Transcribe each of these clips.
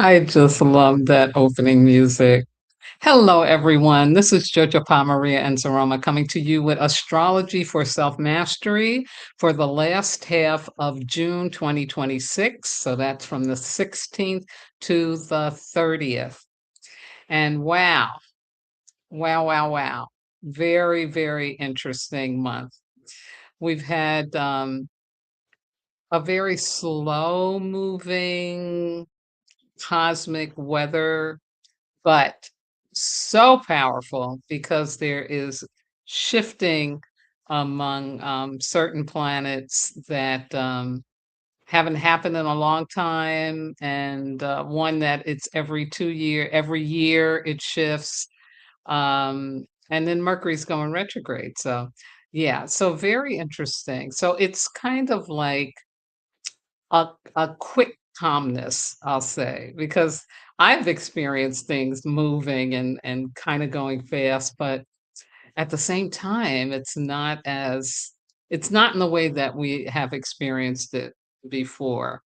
I just love that opening music. Hello, everyone. This is Jojo Maria and Zaroma coming to you with Astrology for Self Mastery for the last half of June 2026. So that's from the 16th to the 30th. And wow. Very, very interesting month. We've had a very slow moving cosmic weather, but so powerful because there is shifting among certain planets that haven't happened in a long time, and one that it's every year it shifts, and then Mercury's going retrograde. So, yeah, so very interesting. So it's kind of like a quick calmness, I'll say, because I've experienced things moving and kind of going fast, but at the same time, it's not in the way that we have experienced it before.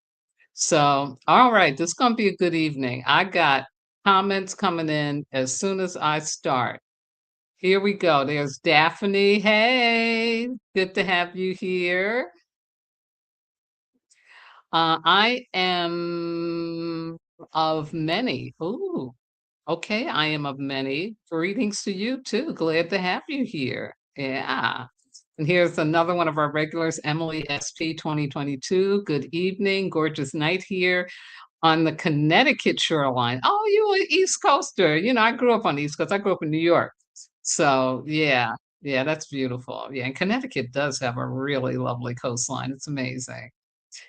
So, all right, this is going to be a good evening. I got comments coming in as soon as I start. Here we go. There's Daphne. Hey, good to have you here. I am of many. Ooh, okay. I am of many. Greetings to you too. Glad to have you here. Yeah. And here's another one of our regulars, Emily SP 2022. Good evening. Gorgeous night here on the Connecticut shoreline. Oh, you an East Coaster. I grew up on the East Coast. I grew up in New York. So yeah, that's beautiful. Yeah, and Connecticut does have a really lovely coastline. It's amazing.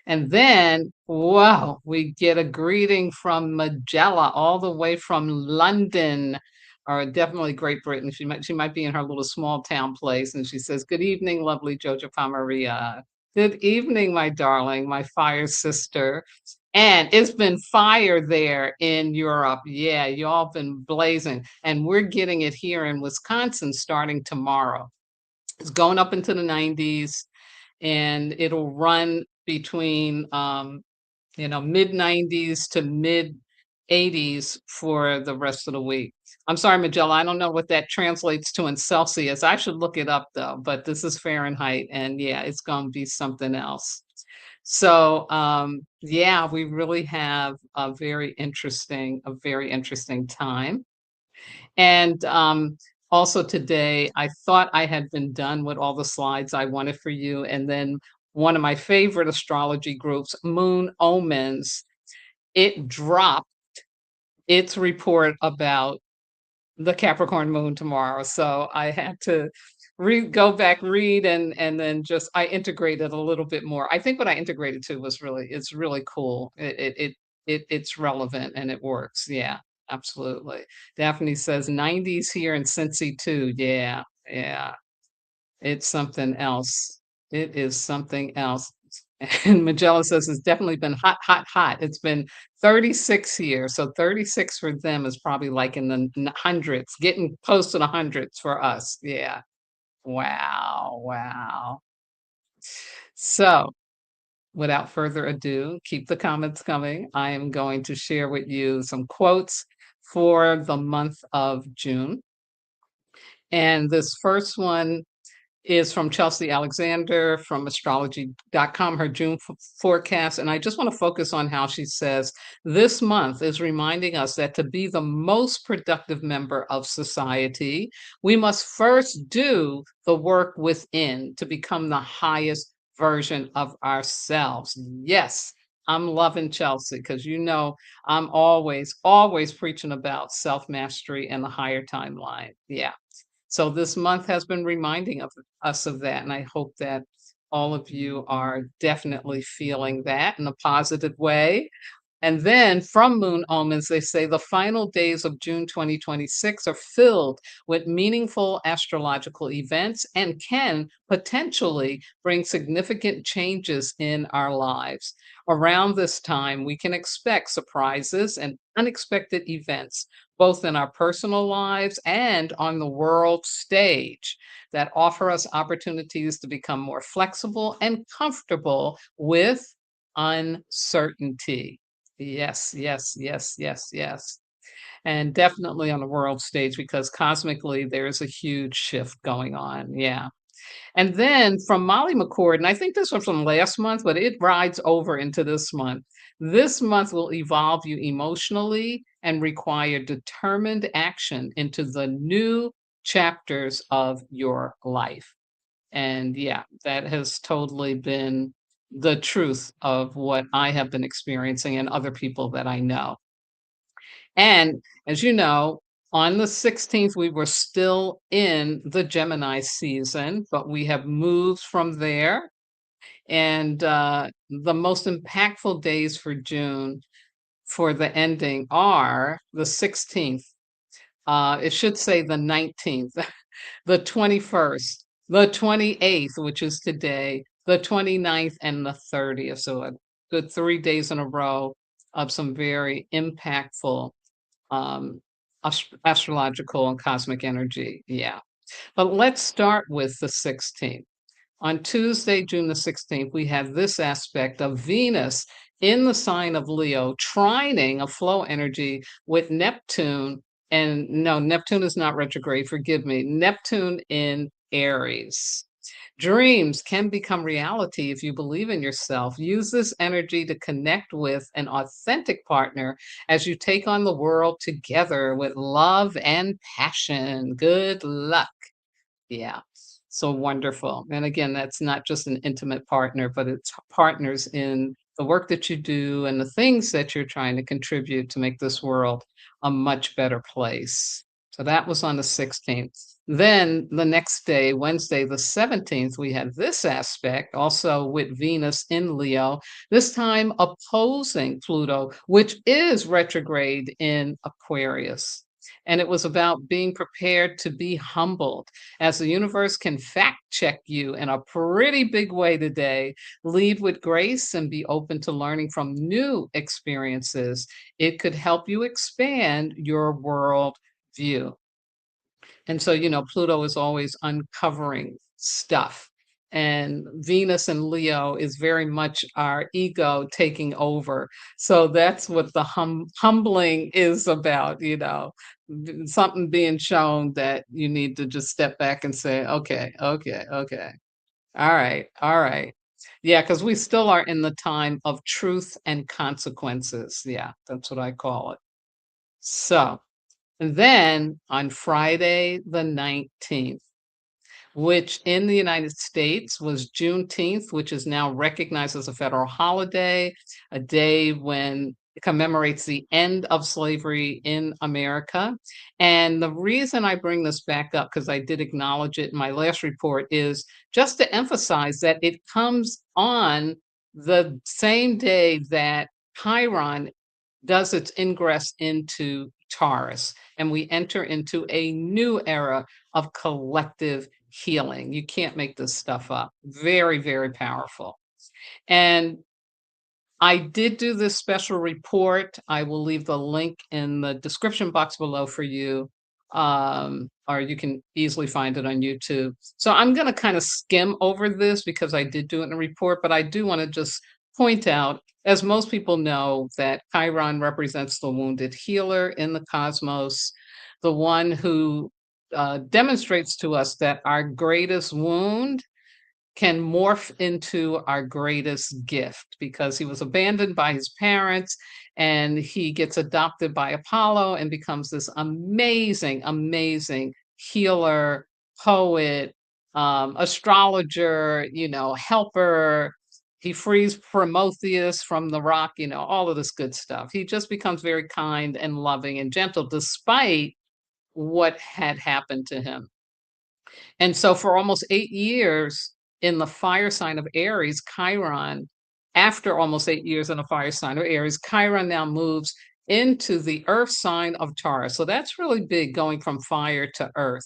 And then, wow, we get a greeting from Magella all the way from London, or definitely Great Britain. She might be in her little small town place, and she says, "Good evening, lovely Jojo Maria. Good evening, my darling, my fire sister." And it's been fire there in Europe. Yeah, y'all been blazing, and we're getting it here in Wisconsin starting tomorrow. It's going up into the 90s, and it'll run between mid 90s to mid 80s for the rest of the week. I'm sorry, Magella, I don't know what that translates to in Celsius. I should look it up though, but this is Fahrenheit, and yeah, it's going to be something else. So yeah, we really have a very interesting time. And also today, I thought I had been done with all the slides I wanted for you. And then one of my favorite astrology groups, Moon Omens, it dropped its report about the Capricorn moon tomorrow. So I had to go back, read, and then just I integrated a little bit more. I think what I integrated to was it's really cool. It's relevant and it works. Yeah, absolutely. Daphne says 90s here in Cincy too. Yeah. It's something else. It is something else. And Magella says it's definitely been hot. It's been 36 here. So 36 for them is probably like in the hundreds, getting close to the hundreds for us. Yeah. Wow. So without further ado, keep the comments coming. I am going to share with you some quotes for the month of June. And this first one is from Chelsea Alexander from astrology.com, her June forecast. And I just want to focus on how she says this month is reminding us that to be the most productive member of society, we must first do the work within to become the highest version of ourselves. Yes. I'm loving Chelsea because I'm always preaching about self mastery and the higher timeline. Yeah. So this month has been reminding us of that, and I hope that all of you are definitely feeling that in a positive way. And then from moon omens, they say the final days of June 2026 are filled with meaningful astrological events and can potentially bring significant changes in our lives. Around this time, we can expect surprises and unexpected events, both in our personal lives and on the world stage, that offer us opportunities to become more flexible and comfortable with uncertainty. Yes, yes, yes, yes, yes. And definitely on the world stage because cosmically there's a huge shift going on. Yeah. And then from Molly McCord, and I think this was from last month, but it rides over into this month. This month will evolve you emotionally and require determined action into the new chapters of your life. And yeah, that has totally been the truth of what I have been experiencing and other people that I know. And as you know, on the 16th, we were still in the Gemini season, but we have moved from there. And the most impactful days for June for the ending are the 16th. It should say the 19th. The 21st, the 28th, which is today, the 29th, and the 30th. So a good 3 days in a row of some very impactful, um, astrological and cosmic energy. Yeah. But let's start with the 16th. On Tuesday, June the 16th, we have this aspect of Venus in the sign of Leo, trining a flow energy with Neptune. And no, Neptune is not retrograde, forgive me. Neptune in Aries. Dreams can become reality if you believe in yourself. Use this energy to connect with an authentic partner as you take on the world together with love and passion. Good luck. Yeah. So wonderful. And again, that's not just an intimate partner, but it's partners in the work that you do and the things that you're trying to contribute to make this world a much better place. So that was on the 16th. Then the next day, Wednesday, the 17th, we had this aspect also with Venus in Leo, this time opposing Pluto, which is retrograde in Aquarius. And it was about being prepared to be humbled as the universe can fact check you in a pretty big way today. Lead with grace and be open to learning from new experiences. It could help you expand your world view. And so, Pluto is always uncovering stuff. And Venus and Leo is very much our ego taking over. So that's what the humbling is about, something being shown that you need to just step back and say, okay, okay, okay. All right, all right. Yeah, because we still are in the time of truth and consequences. Yeah, that's what I call it. So, and then on Friday the 19th, which in the United States was Juneteenth, which is now recognized as a federal holiday, a day when it commemorates the end of slavery in America. And the reason I bring this back up, because I did acknowledge it in my last report, is just to emphasize that it comes on the same day that Chiron does its ingress into Taurus, and we enter into a new era of collective healing. You can't make this stuff up. Very, very powerful. And I did do this special report. I will leave the link in the description box below for you, or you can easily find it on YouTube. So I'm going to kind of skim over this because I did do it in a report, but I do want to just point out, as most people know, that Chiron represents the wounded healer in the cosmos, the one who demonstrates to us that our greatest wound can morph into our greatest gift because he was abandoned by his parents and he gets adopted by Apollo and becomes this amazing, amazing healer, poet, astrologer, helper. He frees Prometheus from the rock, all of this good stuff. He just becomes very kind and loving and gentle despite what had happened to him. And so for almost 8 years in the fire sign of Aries, Chiron, after almost 8 years in a fire sign of Aries, Chiron now moves into the earth sign of Taurus. So that's really big, going from fire to earth.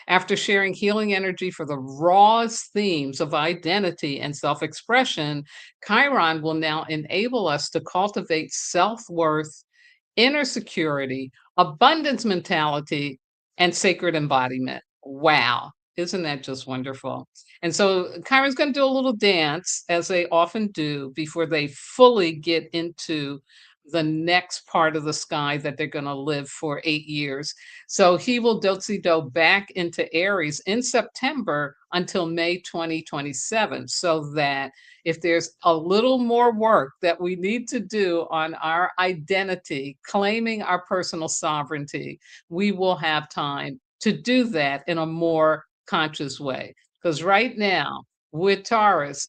After sharing healing energy for the rawest themes of identity and self expression, Chiron will now enable us to cultivate self worth, inner security, abundance mentality, and sacred embodiment. Wow. Isn't that just wonderful? And so Chiron's going to do a little dance, as they often do, before they fully get into the next part of the sky that they're going to live for 8 years. So he will do back into Aries in September until May 2027, so that if there's a little more work that we need to do on our identity, claiming our personal sovereignty, we will have time to do that in a more conscious way. Because right now, with with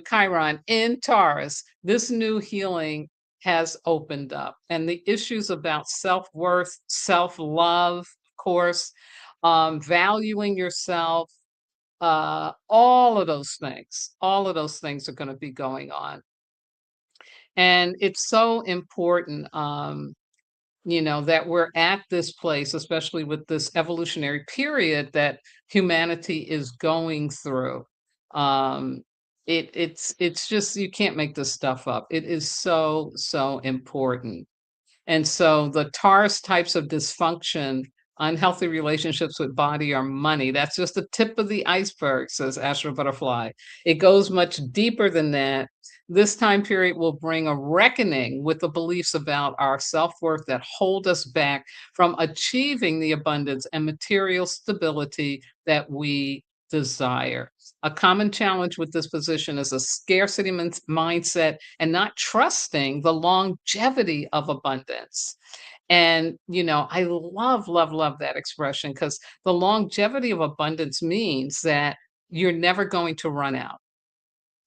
Chiron in Taurus, this new healing has opened up. And the issues about self worth, self love, of course, valuing yourself, all of those things are going to be going on. And it's so important, that we're at this place, especially with this evolutionary period that humanity is going through. Um, it's just, you can't make this stuff up. It is so, so important. And so the Taurus types of dysfunction, unhealthy relationships with body or money, that's just the tip of the iceberg, says Astro Butterfly. It goes much deeper than that. This time period will bring a reckoning with the beliefs about our self worth that hold us back from achieving the abundance and material stability that we desire. A common challenge with this position is a scarcity mindset and not trusting the longevity of abundance. And, I love, love, love that expression, because the longevity of abundance means that you're never going to run out.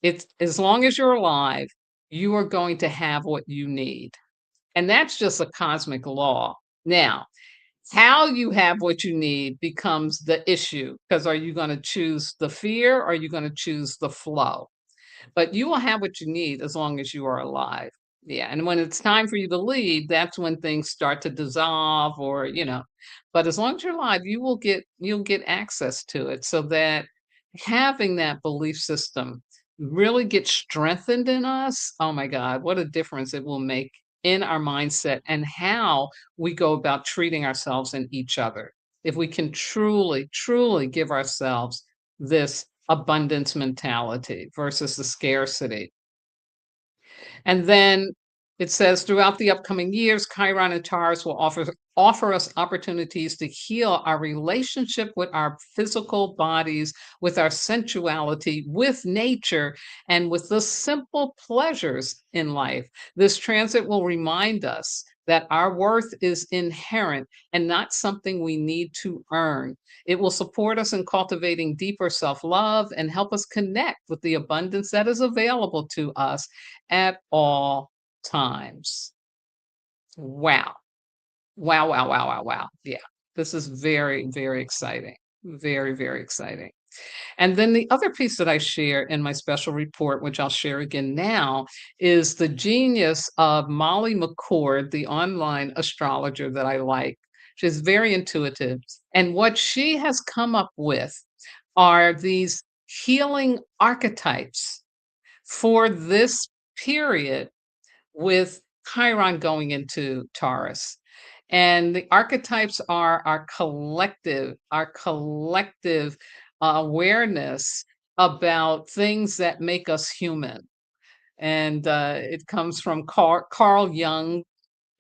It's as long as you're alive, you are going to have what you need. And that's just a cosmic law. Now, how you have what you need becomes the issue, because are you going to choose the fear, or are you going to choose the flow? But you will have what you need as long as you are alive. Yeah, and when it's time for you to leave, that's when things start to dissolve, but as long as you're alive, you'll get access to it, so that having that belief system really gets strengthened in us. Oh my God, what a difference it will make in our mindset and how we go about treating ourselves and each other. If we can truly, truly give ourselves this abundance mentality versus the scarcity. And then it says throughout the upcoming years, Chiron and Taurus will offer us opportunities to heal our relationship with our physical bodies, with our sensuality, with nature, and with the simple pleasures in life. This transit will remind us that our worth is inherent and not something we need to earn. It will support us in cultivating deeper self love and help us connect with the abundance that is available to us at all times. Wow. Wow, wow, wow, wow, wow. Yeah. This is very, very exciting. Very, very exciting. And then the other piece that I share in my special report, which I'll share again now, is the genius of Molly McCord, the online astrologer that I like. She's very intuitive. And what she has come up with are these healing archetypes for this period, with Chiron going into Taurus. And the archetypes are our collective awareness about things that make us human. And it comes from Carl Jung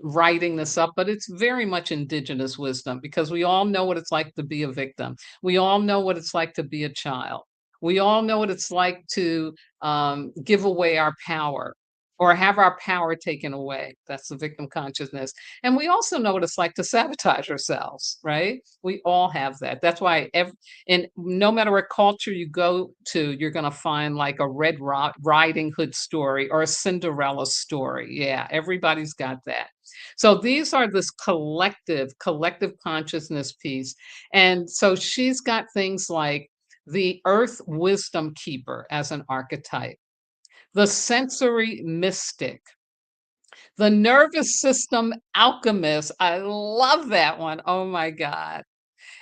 writing this up, but it's very much indigenous wisdom, because we all know what it's like to be a victim. We all know what it's like to be a child. We all know what it's like to give away our power or have our power taken away. That's the victim consciousness. And we also know what it's like to sabotage ourselves, right? We all have that. That's why, and no matter what culture you go to, you're going to find like a Riding Hood story or a Cinderella story. Yeah, everybody's got that. So these are this collective consciousness piece. And so she's got things like the earth wisdom keeper as an archetype, the sensory mystic, the nervous system alchemist. I love that one. Oh my God.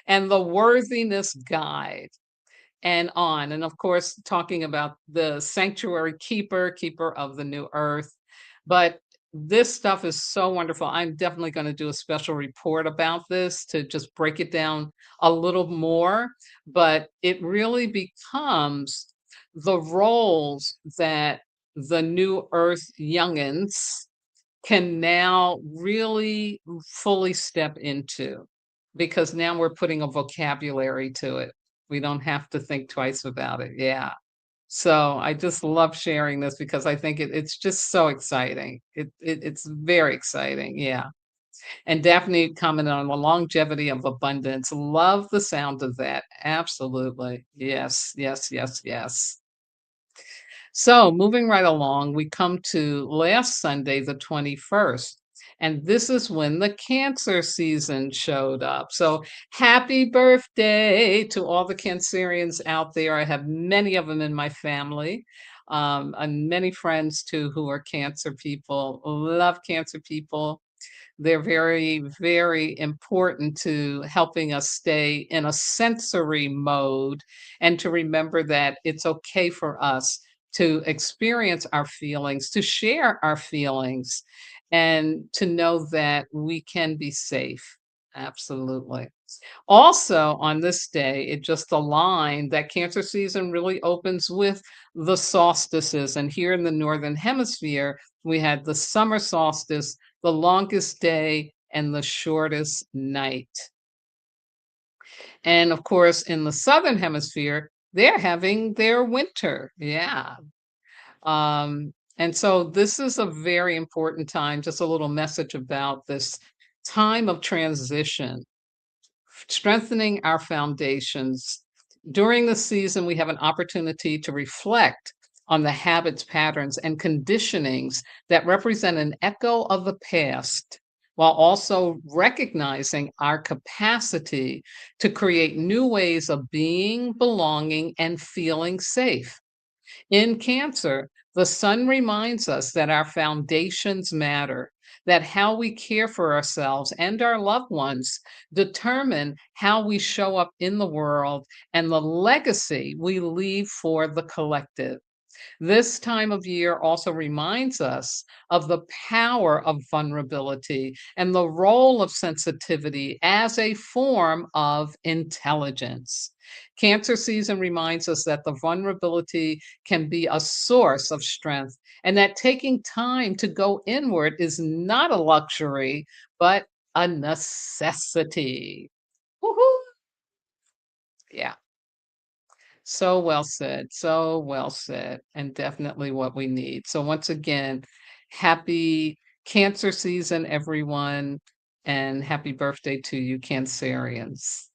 And the worthiness guide and on. And of course, talking about the sanctuary keeper, keeper of the new earth. But this stuff is so wonderful. I'm definitely going to do a special report about this to just break it down a little more. But it really becomes the roles that the new earth youngins can now really fully step into because now we're putting a vocabulary to it. We don't have to think twice about it. Yeah. So I just love sharing this because I think it's just so exciting. It's very exciting. Yeah. And Daphne commented on the longevity of abundance. Love the sound of that. Absolutely. Yes, yes, yes, yes. So, moving right along, we come to last Sunday, the 21st. And this is when the Cancer season showed up. So, happy birthday to all the Cancerians out there. I have many of them in my family, and many friends too who are Cancer people. Love Cancer people. They're very, very important to helping us stay in a sensory mode and to remember that it's okay for us to experience our feelings, to share our feelings, and to know that we can be safe. Absolutely. Also, on this day, it just aligned that Cancer season really opens with the solstices. And here in the Northern Hemisphere, we had the summer solstice, the longest day, and the shortest night. And of course, in the Southern Hemisphere, they're having their winter. Yeah. And so this is a very important time, just a little message about this time of transition, strengthening our foundations. During the season, we have an opportunity to reflect on the habits, patterns, and conditionings that represent an echo of the past, while also recognizing our capacity to create new ways of being, belonging, and feeling safe. In Cancer, the sun reminds us that our foundations matter, that how we care for ourselves and our loved ones determine how we show up in the world and the legacy we leave for the collective. This time of year also reminds us of the power of vulnerability and the role of sensitivity as a form of intelligence. Cancer season reminds us that the vulnerability can be a source of strength and that taking time to go inward is not a luxury, but a necessity. Woohoo! Yeah. So well said. So well said. And definitely what we need. So, once again, happy Cancer season, everyone. And happy birthday to you, Cancerians.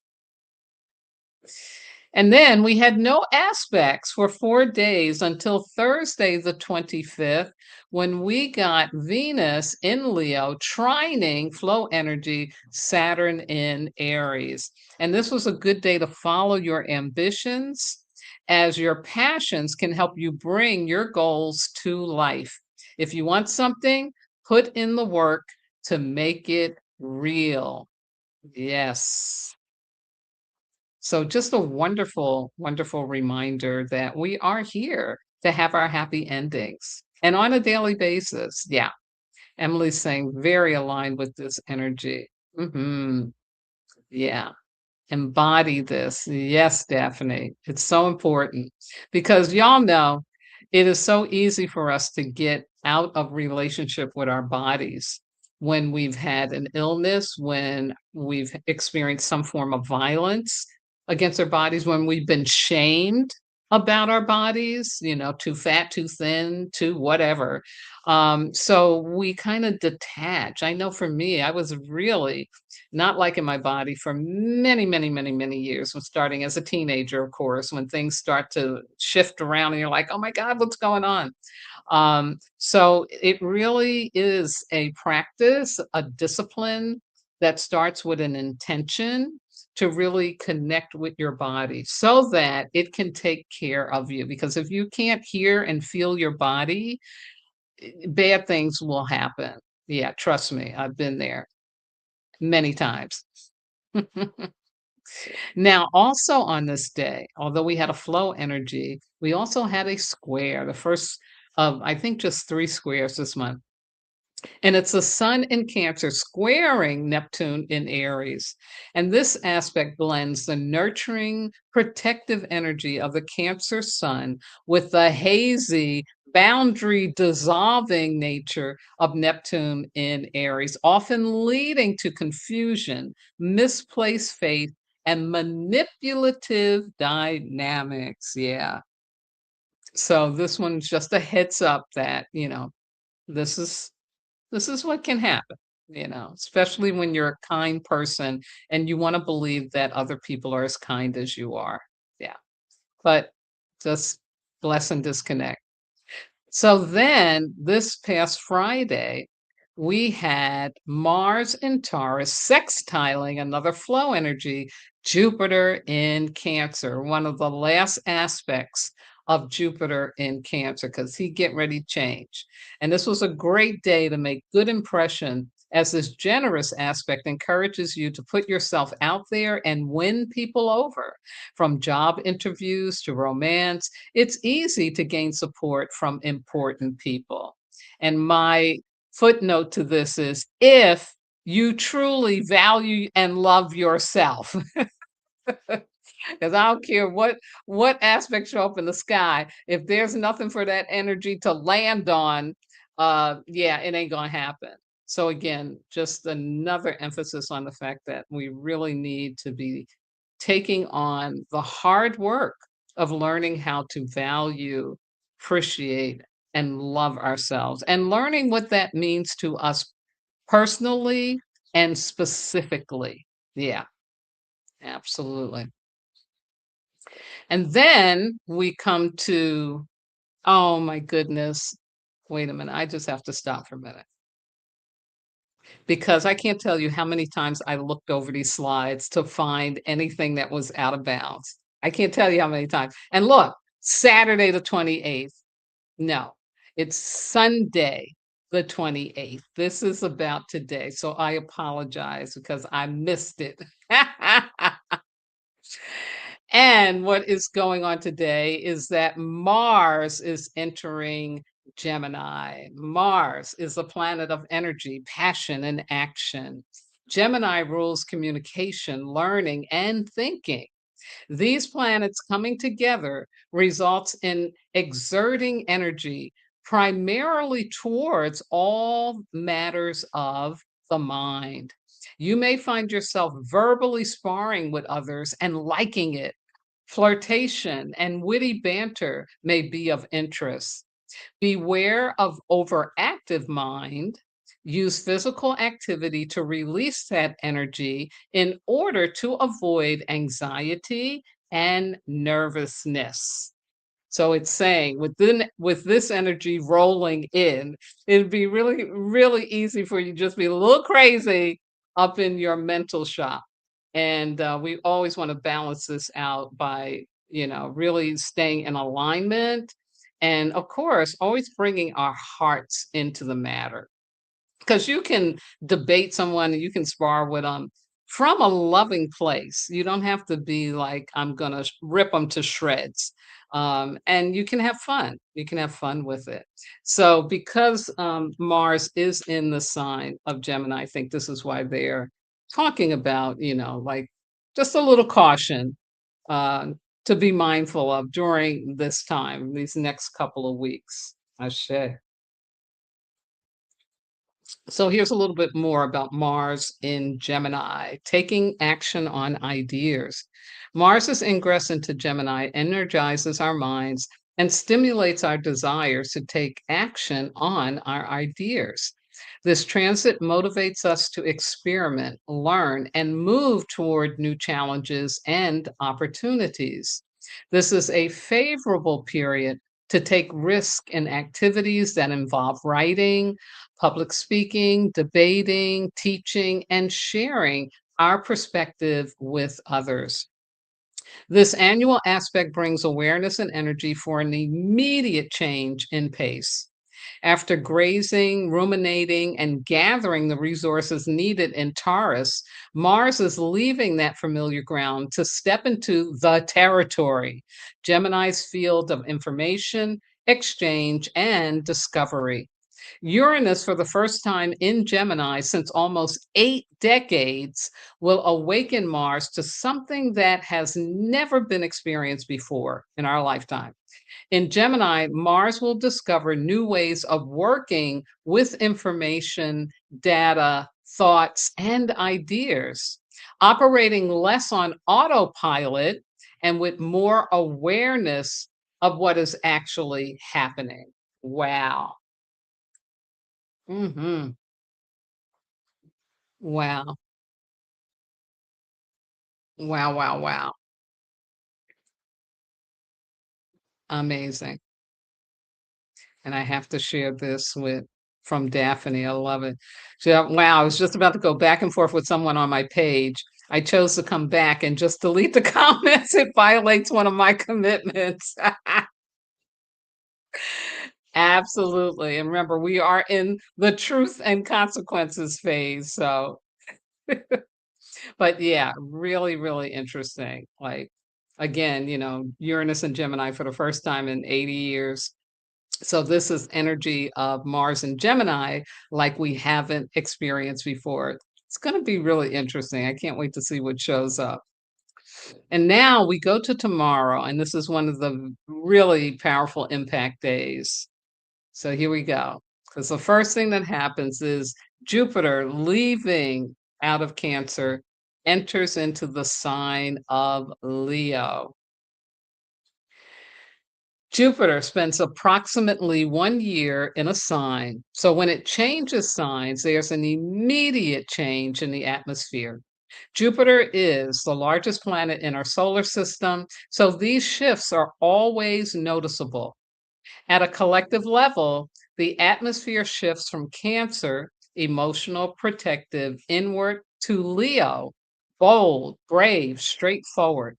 And then we had no aspects for 4 days until Thursday, the 25th, when we got Venus in Leo trining flow energy, Saturn in Aries. And this was a good day to follow your ambitions, as your passions can help you bring your goals to life. If you want something, put in the work to make it real. Yes. So just a wonderful, wonderful reminder that we are here to have our happy endings and on a daily basis. Yeah. Emily's saying very aligned with this energy. Yeah. Embody this. Yes, Daphne. It's so important because y'all know it is so easy for us to get out of relationship with our bodies when we've had an illness, when we've experienced some form of violence against our bodies, when we've been shamed about our bodies, too fat, too thin, too whatever. So we kind of detach. I know for me, I was really not liking my body for many, many, many, many years, from starting as a teenager, of course, when things start to shift around and you're like, oh my God, what's going on? So it really is a practice, a discipline that starts with an intention to really connect with your body so that it can take care of you. Because if you can't hear and feel your body, bad things will happen. Yeah, trust me, I've been there many times. Now, also on this day, although we had a flow energy, we also had a square, the first of, I think, just 3 squares this month. And it's the sun in Cancer squaring Neptune in Aries. And this aspect blends the nurturing, protective energy of the Cancer sun with the hazy, boundary dissolving nature of Neptune in Aries, often leading to confusion, misplaced faith, and manipulative dynamics. Yeah. So this one's just a heads up that, this is this is what can happen, especially when you're a kind person and you want to believe that other people are as kind as you are. Yeah. But just bless and disconnect. So then this past Friday, we had Mars in Taurus sextiling another flow energy, Jupiter in Cancer, one of the last aspects of Jupiter in Cancer, because he get ready to change. And this was a great day to make good impression, as this generous aspect encourages you to put yourself out there and win people over, from job interviews to romance. It's easy to gain support from important people. And my footnote to this is, if you truly value and love yourself, because I don't care what aspects show up in the sky, if there's nothing for that energy to land on, yeah, it ain't gonna happen. So again, just another emphasis on the fact that we really need to be taking on the hard work of learning how to value, appreciate, and love ourselves, and learning what that means to us personally and specifically. Yeah, absolutely. And then we come to, oh my goodness, wait a minute, I just have to stop for a minute, because I can't tell you how many times I looked over these slides to find anything that was out of bounds. I can't tell you how many times. And look, Saturday the 28th. No, it's Sunday the 28th. This is about today. So I apologize because I missed it. And what is going on today is that Mars is entering Gemini. Mars is a planet of energy, passion, and action. Gemini rules communication, learning, and thinking. These planets coming together results in exerting energy primarily towards all matters of the mind. You may find yourself verbally sparring with others and liking it. Flirtation and witty banter may be of interest. Beware of overactive mind. Use physical activity to release that energy in order to avoid anxiety and nervousness. So it's saying with this energy rolling in, it'd be really, really easy for you to just be a little crazy up in your mental shop. And we always want to balance this out by, really staying in alignment. And of course, always bringing our hearts into the matter, because you can debate someone and you can spar with them from a loving place. You don't have to be like, I'm going to rip them to shreds. And you can have fun. You can have fun with it. So, because Mars is in the sign of Gemini, I think this is why they're talking about, like, just a little caution uh, to be mindful of during this time, these next couple of weeks. Ashe. So here's a little bit more about Mars in Gemini, taking action on ideas. Mars's ingress into Gemini energizes our minds and stimulates our desires to take action on our ideas. This transit motivates us to experiment, learn, and move toward new challenges and opportunities. This is a favorable period to take risk in activities that involve writing, public speaking, debating, teaching, and sharing our perspective with others. This annual aspect brings awareness and energy for an immediate change in pace. After grazing, ruminating, and gathering the resources needed in Taurus, Mars is leaving that familiar ground to step into the territory, Gemini's field of information, exchange, and discovery. Uranus, for the first time in Gemini since almost 8 decades, will awaken Mars to something that has never been experienced before in our lifetime. In Gemini, Mars will discover new ways of working with information, data, thoughts, and ideas, operating less on autopilot and with more awareness of what is actually happening. Wow. Hmm. Wow. Wow, wow, wow. Amazing. And I have to share this with from Daphne. I love it. Wow, I was just about to go back and forth with someone on my page. I chose to come back and just delete the comments. It violates one of my commitments. Absolutely. And remember, we are in the truth and consequences phase. So, but yeah, really, really interesting. Like, again, Uranus and Gemini for the first time in 80 years. So this is energy of Mars and Gemini like we haven't experienced before. It's going to be really interesting. I can't wait to see what shows up. And now we go to tomorrow, and this is one of the really powerful impact days. So here we go. Because the first thing that happens is Jupiter leaving out of Cancer enters into the sign of Leo. Jupiter spends approximately 1 year in a sign. So when it changes signs, there's an immediate change in the atmosphere. Jupiter is the largest planet in our solar system, so these shifts are always noticeable. At a collective level, the atmosphere shifts from Cancer, emotional, protective, inward, to Leo, bold, brave, straightforward.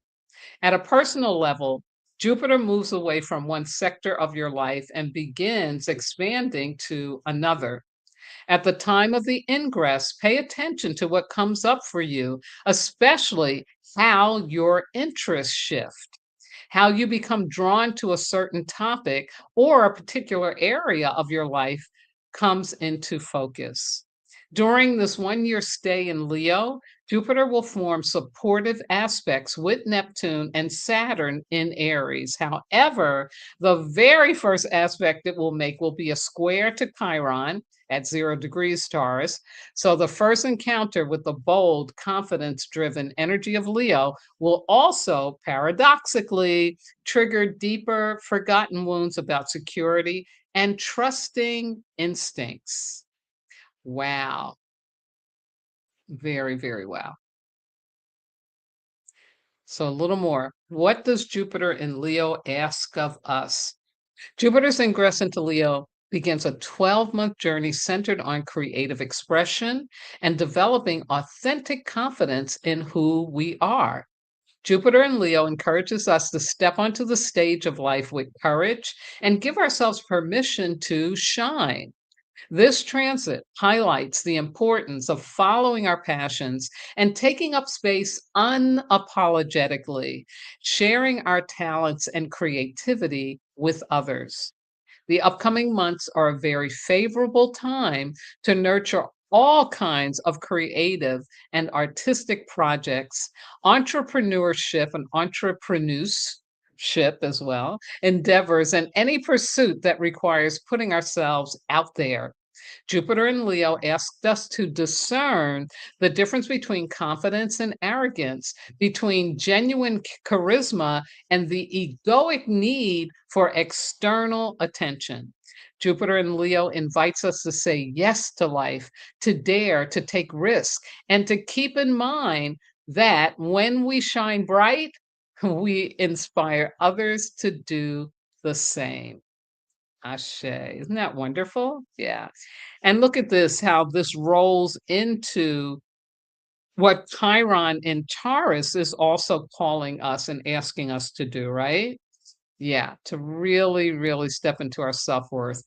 At a personal level, Jupiter moves away from one sector of your life and begins expanding to another. At the time of the ingress, pay attention to what comes up for you, especially how your interests shift, how you become drawn to a certain topic or a particular area of your life comes into focus. During this 1 year stay in Leo, Jupiter will form supportive aspects with Neptune and Saturn in Aries. However, the very first aspect it will make will be a square to Chiron at 0 degrees Taurus. So the first encounter with the bold, confidence driven energy of Leo will also paradoxically trigger deeper, forgotten wounds about security and trusting instincts. Wow. Very, very wow. So, a little more. What does Jupiter in Leo ask of us? Jupiter's ingress into Leo begins a 12-month journey centered on creative expression and developing authentic confidence in who we are. Jupiter in Leo encourages us to step onto the stage of life with courage and give ourselves permission to shine. This transit highlights the importance of following our passions and taking up space unapologetically, sharing our talents and creativity with others. The upcoming months are a very favorable time to nurture all kinds of creative and artistic projects, entrepreneurship and entrepreneurship as well, endeavors, and any pursuit that requires putting ourselves out there. Jupiter and Leo asked us to discern the difference between confidence and arrogance, between genuine charisma and the egoic need for external attention. Jupiter and Leo invites us to say yes to life, to dare, to take risks, and to keep in mind that when we shine bright, we inspire others to do the same. Ashe. Isn't that wonderful? Yeah. And look at this, how this rolls into what Chiron in Taurus is also calling us and asking us to do, right? Yeah, to really, really step into our self-worth.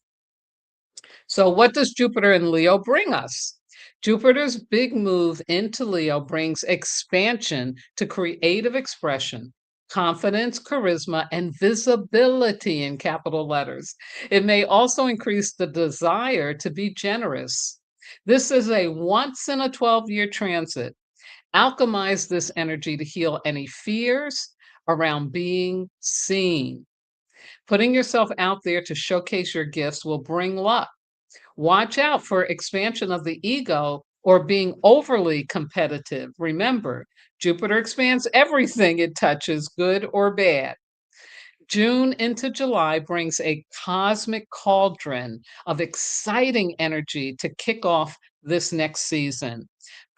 So, what does Jupiter in Leo bring us? Jupiter's big move into Leo brings expansion to creative expression, confidence, charisma, and visibility in capital letters. It may also increase the desire to be generous. This is a once in a 12-year transit. Alchemize this energy to heal any fears around being seen. Putting yourself out there to showcase your gifts will bring luck. Watch out for expansion of the ego or being overly competitive. Remember, Jupiter expands everything it touches, good or bad. June into July brings a cosmic cauldron of exciting energy to kick off this next season.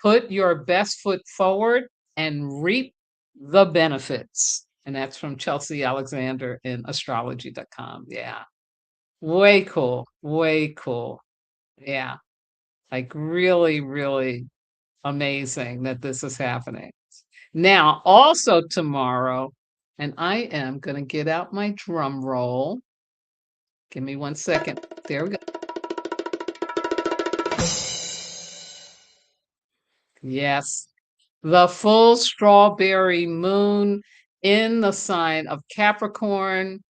Put your best foot forward and reap the benefits. And that's from Chelsea Alexander in astrology.com. Yeah. Way cool. Way cool. Yeah. Like really, really amazing that this is happening. Now, also tomorrow, and I am going to get out my drum roll. Give me 1 second. There we go. Yes, the full strawberry moon in the sign of Capricorn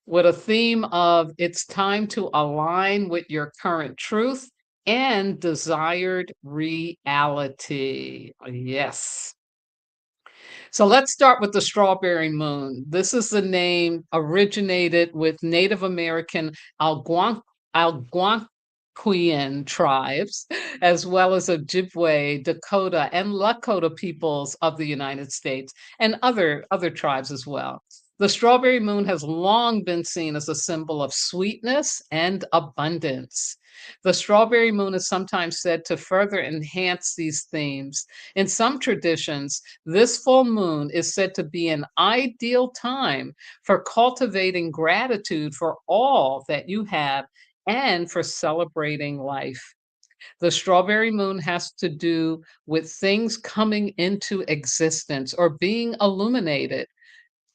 with a theme of it's time to align with your current truth and desired reality. Yes. So let's start with the strawberry moon. This is the name originated with Native American Algonquian tribes, as well as Ojibwe, Dakota, and Lakota peoples of the United States, and other tribes as well. The strawberry moon has long been seen as a symbol of sweetness and abundance. The strawberry moon is sometimes said to further enhance these themes. In some traditions, this full moon is said to be an ideal time for cultivating gratitude for all that you have and for celebrating life. The strawberry moon has to do with things coming into existence or being illuminated.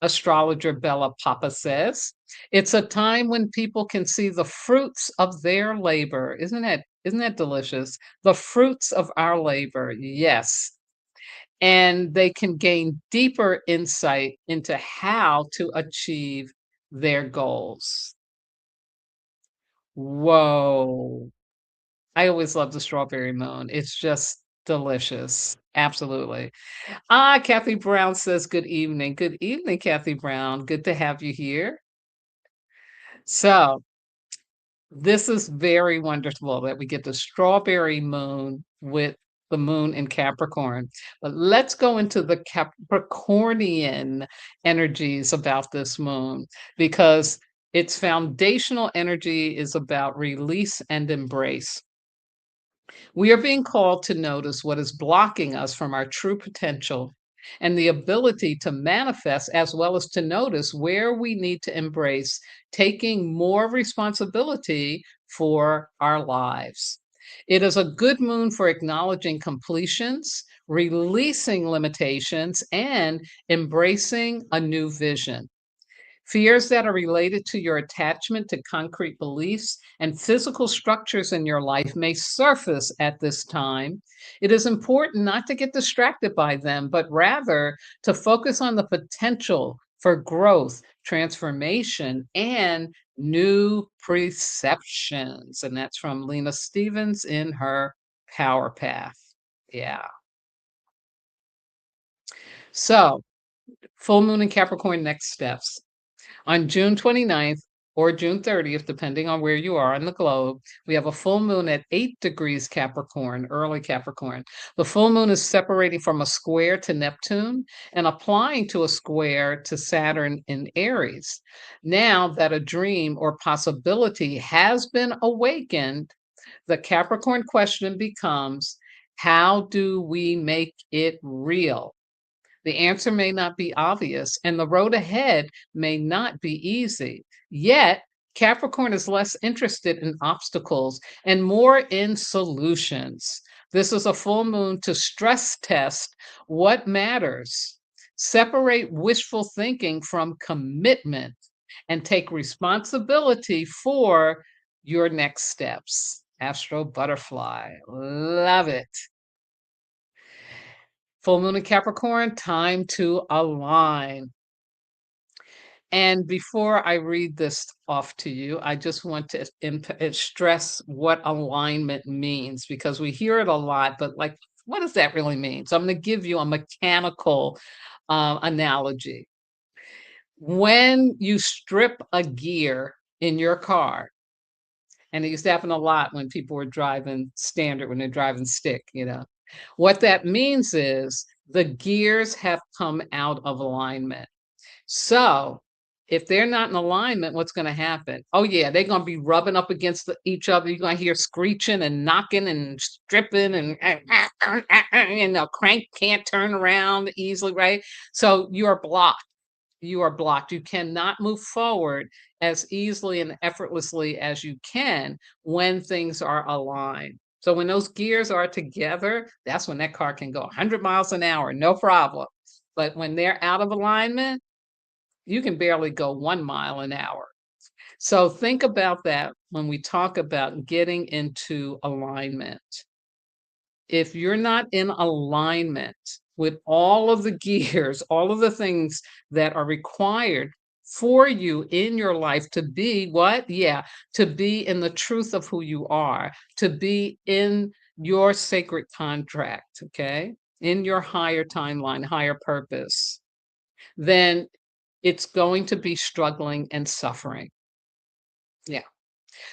Astrologer Bella Papa says it's a time when people can see the fruits of their labor. Isn't that delicious? The fruits of our labor. Yes, and they can gain deeper insight into how to achieve their goals. Whoa. I always love the strawberry moon. It's just delicious. Absolutely. Kathy Brown says, good evening. Good evening, Kathy Brown. Good to have you here. So, this is very wonderful that we get the strawberry moon with the moon in Capricorn. But let's go into the Capricornian energies about this moon because its foundational energy is about release and embrace. We are being called to notice what is blocking us from our true potential and the ability to manifest, as well as to notice where we need to embrace taking more responsibility for our lives. It is a good moon for acknowledging completions, releasing limitations, and embracing a new vision. Fears that are related to your attachment to concrete beliefs and physical structures in your life may surface at this time. It is important not to get distracted by them, but rather to focus on the potential for growth, transformation, and new perceptions. And that's from Lena Stevens in her Power Path. Yeah. So, full moon in Capricorn, next steps. On June 29th or June 30th, depending on where you are on the globe, we have a full moon at 8 degrees Capricorn, early Capricorn. The full moon is separating from a square to Neptune and applying to a square to Saturn in Aries. Now that a dream or possibility has been awakened, the Capricorn question becomes, how do we make it real? The answer may not be obvious, and the road ahead may not be easy. Yet, Capricorn is less interested in obstacles and more in solutions. This is a full moon to stress test what matters, separate wishful thinking from commitment, and take responsibility for your next steps. Astro Butterfly. Love it. Full moon in Capricorn, time to align. And before I read this off to you, I just want to stress what alignment means because we hear it a lot, but like, what does that really mean? So I'm going to give you a mechanical analogy. When you strip a gear in your car, and it used to happen a lot when people were driving standard, when they're driving stick, what that means is the gears have come out of alignment. So, if they're not in alignment, what's gonna happen? Oh, yeah, they're gonna be rubbing up against each other. You're gonna hear screeching and knocking and stripping and the crank can't turn around easily, right? So, you are blocked. You are blocked. You cannot move forward as easily and effortlessly as you can when things are aligned. So, when those gears are together, that's when that car can go 100 miles an hour, no problem. But when they're out of alignment, you can barely go 1 mile an hour. So think about that when we talk about getting into alignment. If you're not in alignment with all of the gears, all of the things that are required for you in your life to be what? Yeah, to be in the truth of who you are, to be in your sacred contract, okay? In your higher timeline, higher purpose, then it's going to be struggling and suffering. Yeah.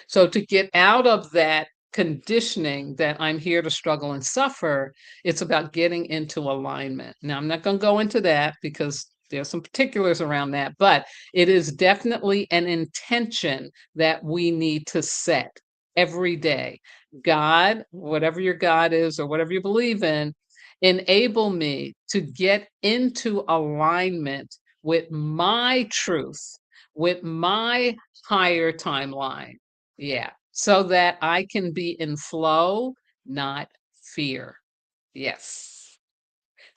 So to get out of that conditioning that I'm here to struggle and suffer, it's about getting into alignment. Now, I'm not going to go into that because there's some particulars around that, but it is definitely an intention that we need to set every day. God, whatever your God is or whatever you believe in, enable me to get into alignment with my truth, with my higher timeline. Yeah. So that I can be in flow, not fear. Yes.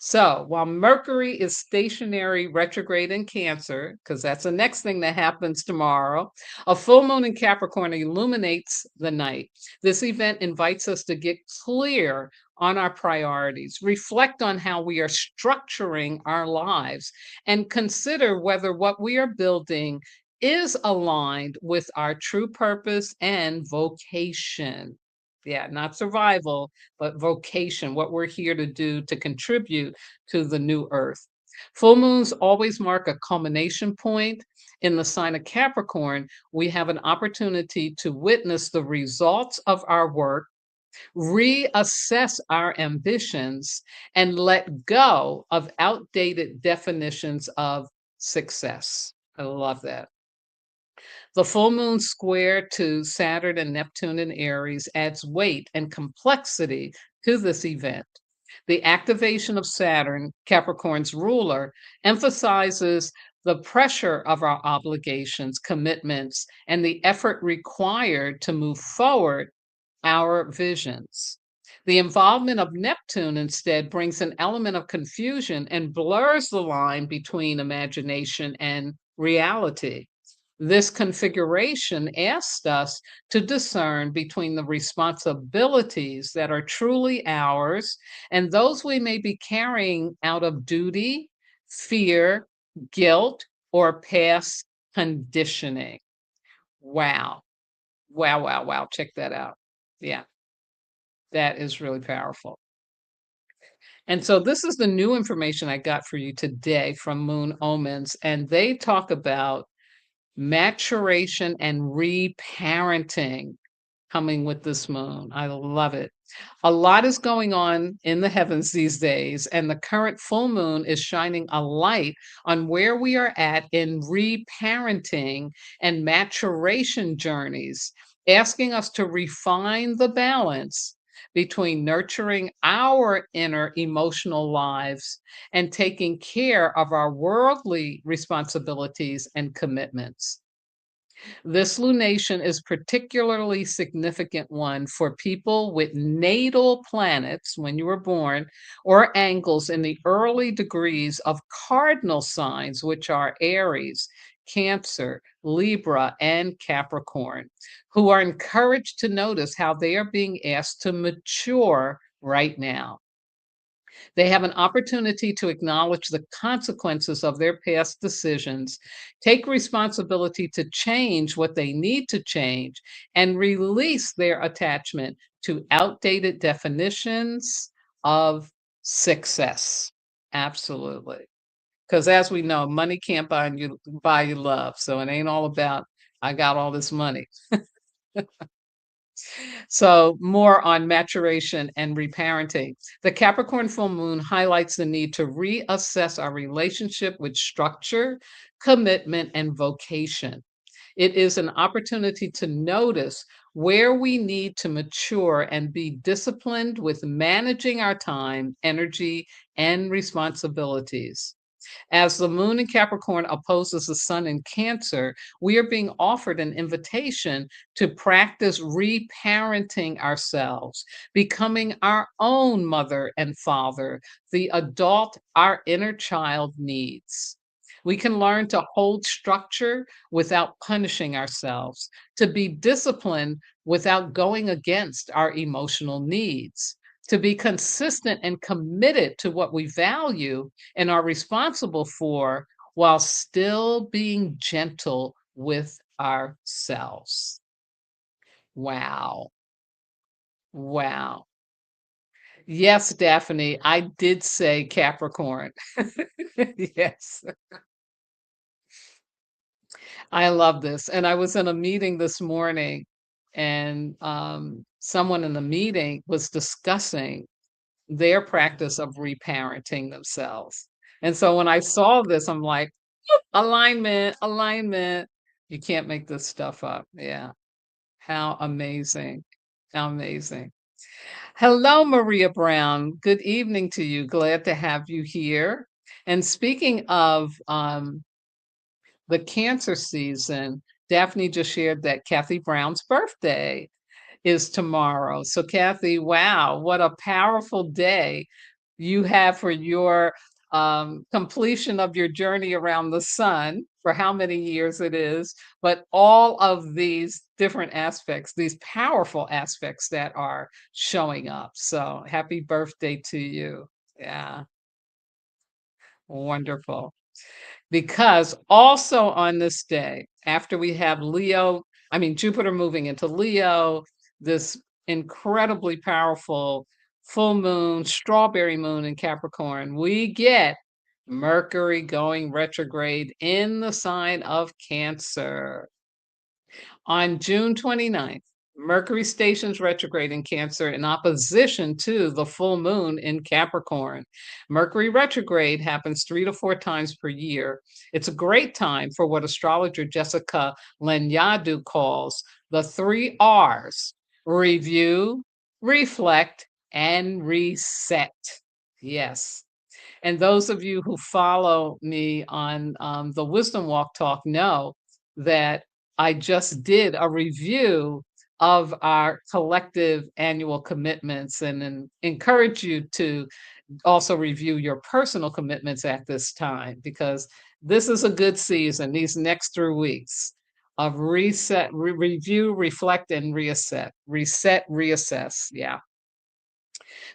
So while Mercury is stationary retrograde in Cancer, because that's the next thing that happens tomorrow, a full moon in Capricorn illuminates the night. This event invites us to get clear on our priorities, reflect on how we are structuring our lives, and consider whether what we are building is aligned with our true purpose and vocation. Yeah, not survival, but vocation, what we're here to do to contribute to the new earth. Full moons always mark a culmination point. In the sign of Capricorn, we have an opportunity to witness the results of our work, reassess our ambitions, and let go of outdated definitions of success. I love that. The full moon square to Saturn and Neptune in Aries adds weight and complexity to this event. The activation of Saturn, Capricorn's ruler, emphasizes the pressure of our obligations, commitments, and the effort required to move forward our visions. The involvement of Neptune instead brings an element of confusion and blurs the line between imagination and reality. This configuration asks us to discern between the responsibilities that are truly ours and those we may be carrying out of duty, fear, guilt, or past conditioning. Wow. Wow, wow, wow. Check that out. Yeah, that is really powerful. And so this is the new information I got for you today from Moon Omens, and they talk about maturation and reparenting coming with this moon. I love it. A lot is going on in the heavens these days, and the current full moon is shining a light on where we are at in reparenting and maturation journeys, asking us to refine the balance between nurturing our inner emotional lives and taking care of our worldly responsibilities and commitments. This lunation is particularly significant one for people with natal planets when you were born or angles in the early degrees of cardinal signs, which are Aries, Cancer, Libra, and Capricorn, who are encouraged to notice how they are being asked to mature right now. They have an opportunity to acknowledge the consequences of their past decisions, take responsibility to change what they need to change, and release their attachment to outdated definitions of success. Absolutely. Because as we know, money can't buy you love. So it ain't all about I got all this money. So, more on maturation and reparenting. The Capricorn full moon highlights the need to reassess our relationship with structure, commitment, and vocation. It is an opportunity to notice where we need to mature and be disciplined with managing our time, energy, and responsibilities. As the moon in Capricorn opposes the sun in Cancer, we are being offered an invitation to practice reparenting ourselves, becoming our own mother and father, the adult our inner child needs. We can learn to hold structure without punishing ourselves, to be disciplined without going against our emotional needs, to be consistent and committed to what we value and are responsible for while still being gentle with ourselves. Wow. Wow. Yes, Daphne, I did say Capricorn. Yes, I love this. And I was in a meeting this morning, and someone in the meeting was discussing their practice of reparenting themselves. And so when I saw this, I'm like, alignment, alignment. You can't make this stuff up. Yeah. How amazing. How amazing. Hello, Maria Brown. Good evening to you. Glad to have you here. And speaking of the Cancer season, Daphne just shared that Kathy Brown's birthday is tomorrow. So, Kathy, wow, what a powerful day you have for your completion of your journey around the sun, for how many years it is, but all of these different aspects, these powerful aspects that are showing up. So, happy birthday to you. Yeah, wonderful. Because also on this day, after we have Jupiter moving into Leo, this incredibly powerful full moon, strawberry moon in Capricorn, we get Mercury going retrograde in the sign of Cancer. On June 29th, Mercury stations retrograde in Cancer in opposition to the full moon in Capricorn. Mercury retrograde happens 3 to 4 times per year. It's a great time for what astrologer Jessica Lenyadu calls the 3 R's: review, reflect, and reset. Yes. And those of you who follow me on the Wisdom Walk Talk know that I just did a review of our collective annual commitments, and encourage you to also review your personal commitments at this time, because this is a good season, these next 3 weeks of reset, review, reflect, and reassess. Reset, reassess. Yeah.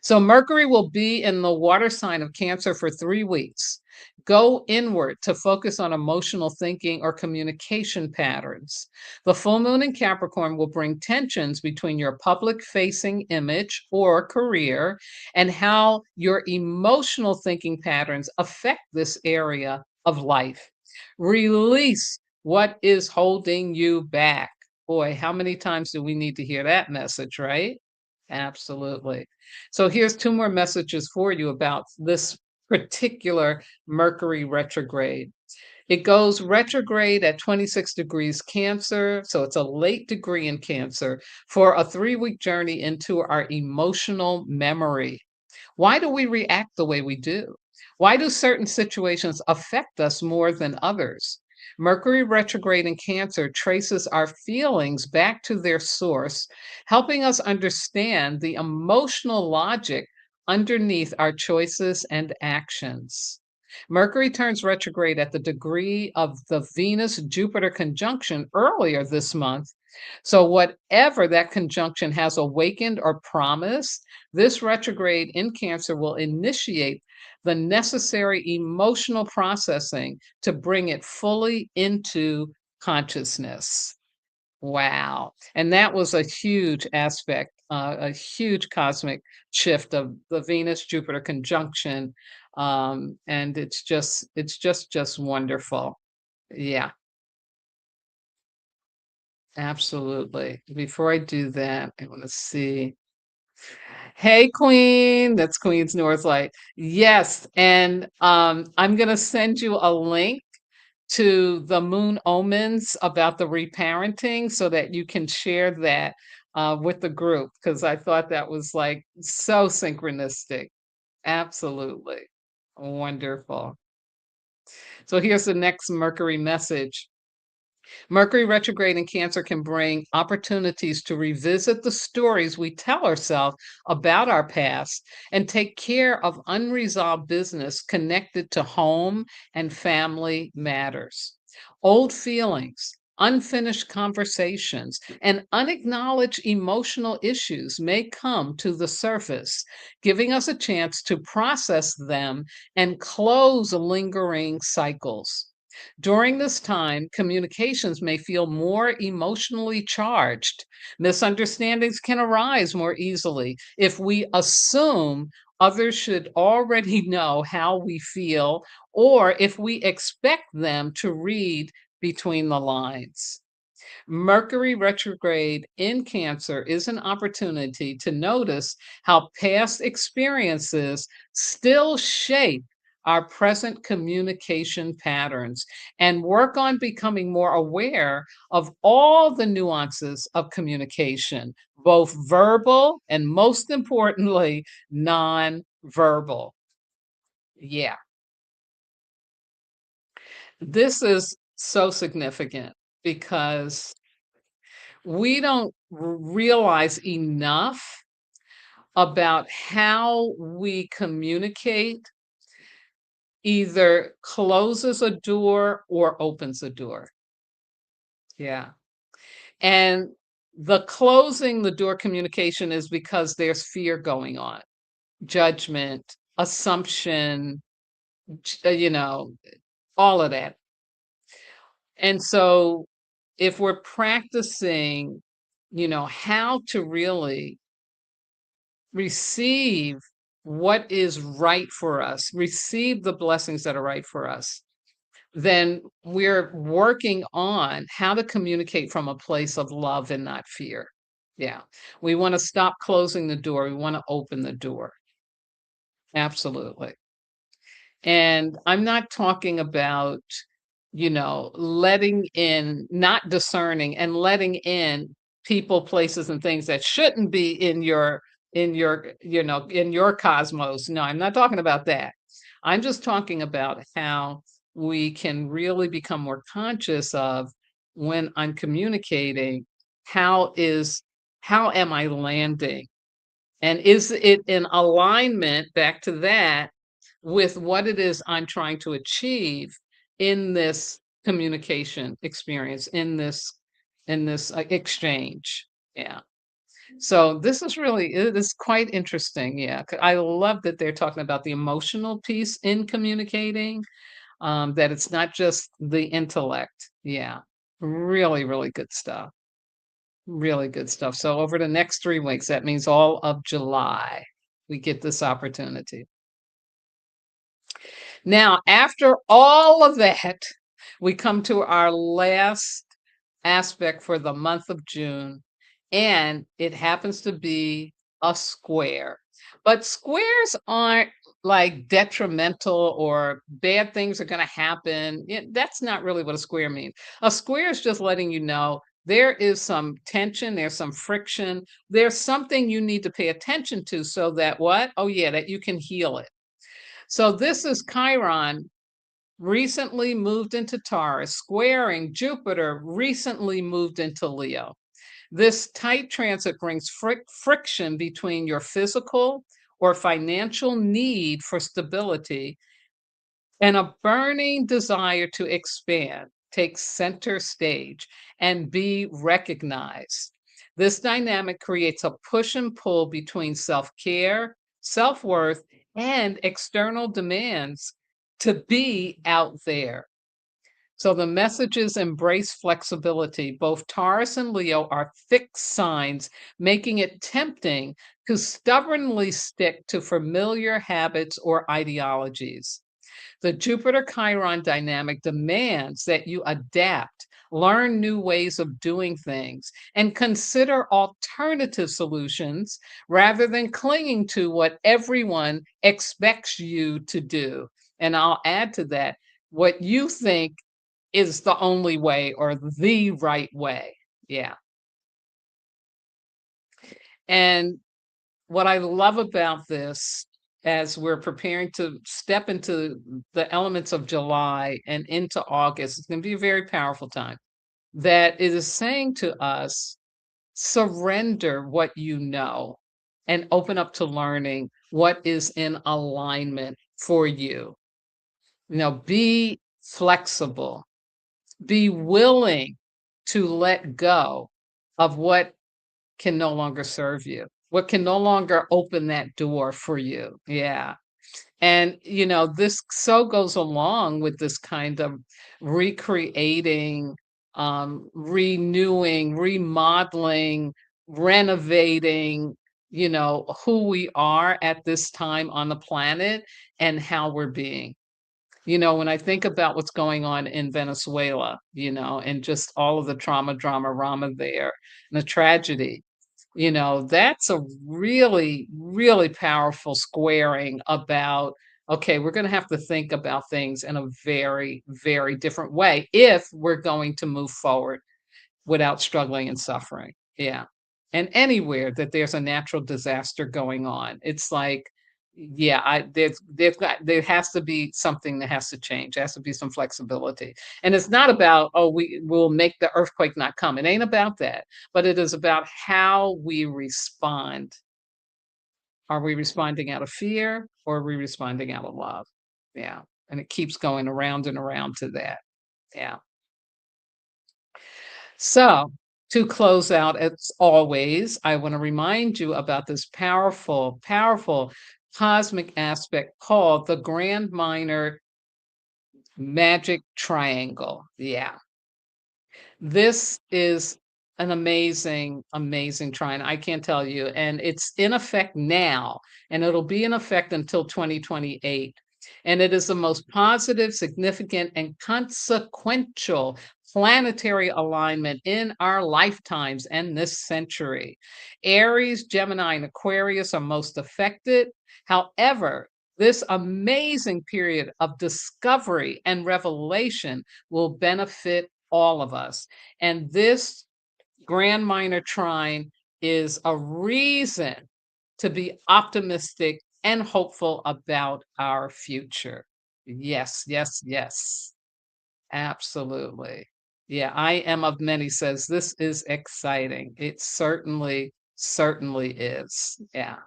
So Mercury will be in the water sign of Cancer for 3 weeks. Go inward to focus on emotional thinking or communication patterns. The full moon in Capricorn will bring tensions between your public facing image or career and how your emotional thinking patterns affect this area of life. Release what is holding you back. Boy, how many times do we need to hear that message, right? Absolutely. So here's 2 more messages for you about this particular Mercury retrograde. It goes retrograde at 26 degrees Cancer, so it's a late degree in Cancer, for a 3-week journey into our emotional memory. Why do we react the way we do? Why do certain situations affect us more than others? Mercury retrograde in Cancer traces our feelings back to their source, helping us understand the emotional logic underneath our choices and actions. Mercury turns retrograde at the degree of the Venus Jupiter conjunction earlier this month. So, whatever that conjunction has awakened or promised, this retrograde in Cancer will initiate the necessary emotional processing to bring it fully into consciousness. Wow. And that was a huge aspect, a huge cosmic shift of the Venus Jupiter conjunction. And it's just wonderful. Yeah, absolutely. Before I do that, I want to see. Hey, Queen. That's Queen's Northlight. Yes. And I'm going to send you a link to the moon omens about the reparenting so that you can share that with the group because I thought that was like so synchronistic. Absolutely. Wonderful. So here's the next Mercury message. Mercury retrograde in Cancer can bring opportunities to revisit the stories we tell ourselves about our past and take care of unresolved business connected to home and family matters. Old feelings, unfinished conversations, and unacknowledged emotional issues may come to the surface, giving us a chance to process them and close lingering cycles. During this time, communications may feel more emotionally charged. Misunderstandings can arise more easily if we assume others should already know how we feel or if we expect them to read between the lines. Mercury retrograde in Cancer is an opportunity to notice how past experiences still shape our present communication patterns and work on becoming more aware of all the nuances of communication, both verbal and most importantly, non-verbal. Yeah, this is so significant because we don't realize enough about how we communicate either closes a door or opens a door. Yeah. And the closing the door communication is because there's fear going on, judgment, assumption, you know, all of that. And so if we're practicing, how to really receive what is right for us, receive the blessings that are right for us, then we're working on how to communicate from a place of love and not fear. Yeah. We want to stop closing the door. We want to open the door. Absolutely. And I'm not talking about, letting in, not discerning and letting in people, places, and things that shouldn't be in your cosmos. No, I'm not talking about that. I'm just talking about how we can really become more conscious of when I'm communicating, how is how am I landing? And is it in alignment back to that with what it is I'm trying to achieve in this communication experience, in this exchange? Yeah. So this is really it is quite interesting. Yeah. I love that they're talking about the emotional piece in communicating, that it's not just the intellect. Yeah. Really, really good stuff. Really good stuff. So over the next 3 weeks, that means all of July, we get this opportunity. Now, after all of that, we come to our last aspect for the month of June, and it happens to be a square. But squares aren't like detrimental or bad things are going to happen. That's not really what a square means. A square is just letting you know there is some tension, there's some friction, there's something you need to pay attention to so that what? Oh, yeah, that you can heal it. So this is Chiron recently moved into Taurus, squaring Jupiter, recently moved into Leo. This tight transit brings friction between your physical or financial need for stability and a burning desire to expand takes center stage and be recognized. This dynamic creates a push and pull between self care, self worth, and external demands to be out there. So the messages embrace flexibility. Both Taurus and Leo are fixed signs, making it tempting to stubbornly stick to familiar habits or ideologies. The Jupiter Chiron dynamic demands that you adapt, learn new ways of doing things, and consider alternative solutions rather than clinging to what everyone expects you to do. And I'll add to that what you think is the only way or the right way. Yeah. And what I love about this as we're preparing to step into the elements of July and into August, it's going to be a very powerful time. That it is saying to us, surrender what you know and open up to learning what is in alignment for you. Be flexible, be willing to let go of what can no longer serve you, what can no longer open that door for you. Yeah. And, this so goes along with this kind of recreating, renewing, remodeling, renovating, who we are at this time on the planet and how we're being. When I think about what's going on in Venezuela, and just all of the trauma, drama, rama there, and the tragedy, that's a really, really powerful squaring about, okay, we're going to have to think about things in a very, very different way if we're going to move forward without struggling and suffering. Yeah. And anywhere that there's a natural disaster going on, it's like, yeah, there has to be something that has to change. There has to be some flexibility. And it's not about, oh, we will make the earthquake not come. It ain't about that, but it is about how we respond. Are we responding out of fear or are we responding out of love? Yeah. And it keeps going around and around to that. Yeah. So, to close out, as always, I want to remind you about this powerful, powerful cosmic aspect called the Grand Minor Magic Triangle. Yeah. This is an amazing, amazing trine. I can't tell you. And it's in effect now, and it'll be in effect until 2028. And it is the most positive, significant, and consequential planetary alignment in our lifetimes and this century. Aries, Gemini, and Aquarius are most affected. However, this amazing period of discovery and revelation will benefit all of us. And this grand minor trine is a reason to be optimistic and hopeful about our future. Yes, yes, yes. Absolutely. Yeah, I am of many says this is exciting. It certainly, certainly is. Yeah.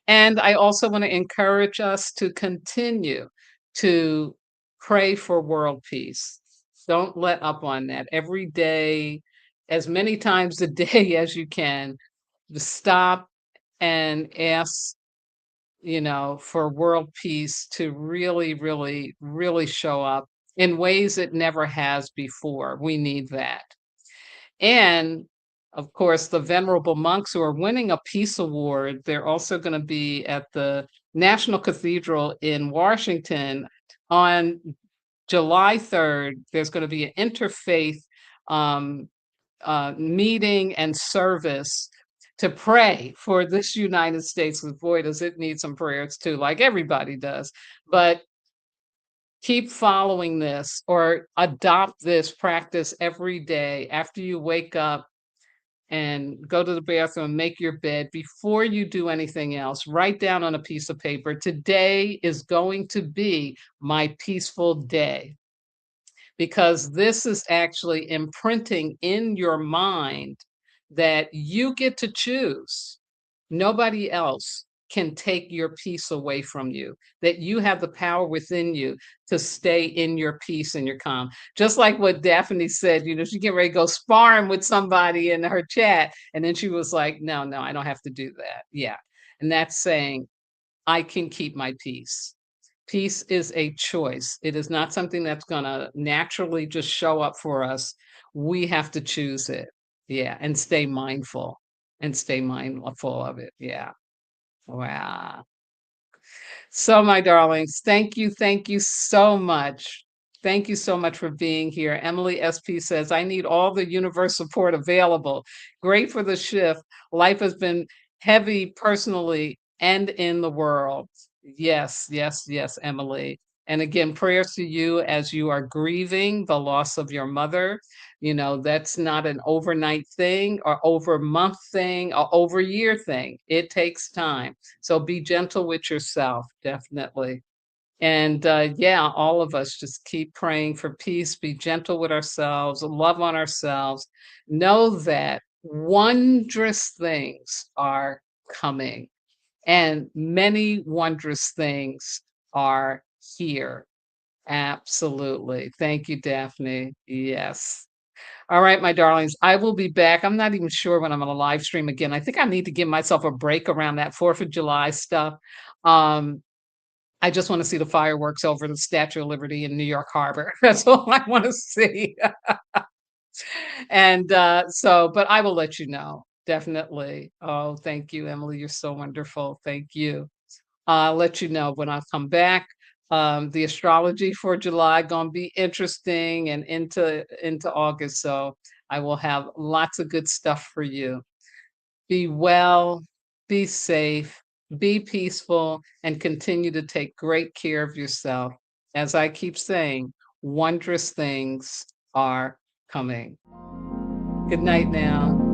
And I also want to encourage us to continue to pray for world peace. Don't let up on that. Every day, as many times a day as you can, to stop and ask, for world peace to really, really, really show up in ways it never has before. We need that. And of course, the venerable monks who are winning a peace award, they're also going to be at the National Cathedral in Washington on July 3rd. There's going to be an interfaith um, meeting and service to pray for this United States. Because boy, does it need some prayers too, like everybody does. But keep following this or adopt this practice every day after you wake up. and go to the bathroom and make your bed. Before you do anything else, write down on a piece of paper, today is going to be my peaceful day, because this is actually imprinting in your mind that you get to choose. Nobody else can take your peace away from you, that you have the power within you to stay in your peace and your calm. Just like what Daphne said, she get ready to go sparring with somebody in her chat. And then she was like, no, no, I don't have to do that. Yeah. And that's saying, I can keep my peace. Peace is a choice. It is not something that's going to naturally just show up for us. We have to choose it. Yeah. And stay mindful of it. Yeah. Wow. So, my darlings, thank you so much. Thank you so much for being here. Emily SP says, I need all the universe support available. Great for the shift. Life has been heavy personally and in the world. Yes, yes, yes, Emily. And again, prayers to you as you are grieving the loss of your mother. That's not an overnight thing or over month thing or over year thing. It takes time. So be gentle with yourself, definitely. And yeah, all of us just keep praying for peace, be gentle with ourselves, love on ourselves. Know that wondrous things are coming, and many wondrous things are here. Absolutely. Thank you, Daphne. Yes. All right, my darlings, I will be back. I'm not even sure when I'm gonna live stream again. I think I need to give myself a break around that 4th of July stuff. Um, I just wanna see the fireworks over the Statue of Liberty in New York Harbor. That's all I wanna see. And, but I will let you know, definitely. Oh, thank you, Emily. You're so wonderful. Thank you. I'll let you know when I come back. The astrology for July gonna be interesting and into August. So I will have lots of good stuff for you. Be well, be safe, be peaceful, and continue to take great care of yourself. As I keep saying, wondrous things are coming. Good night now.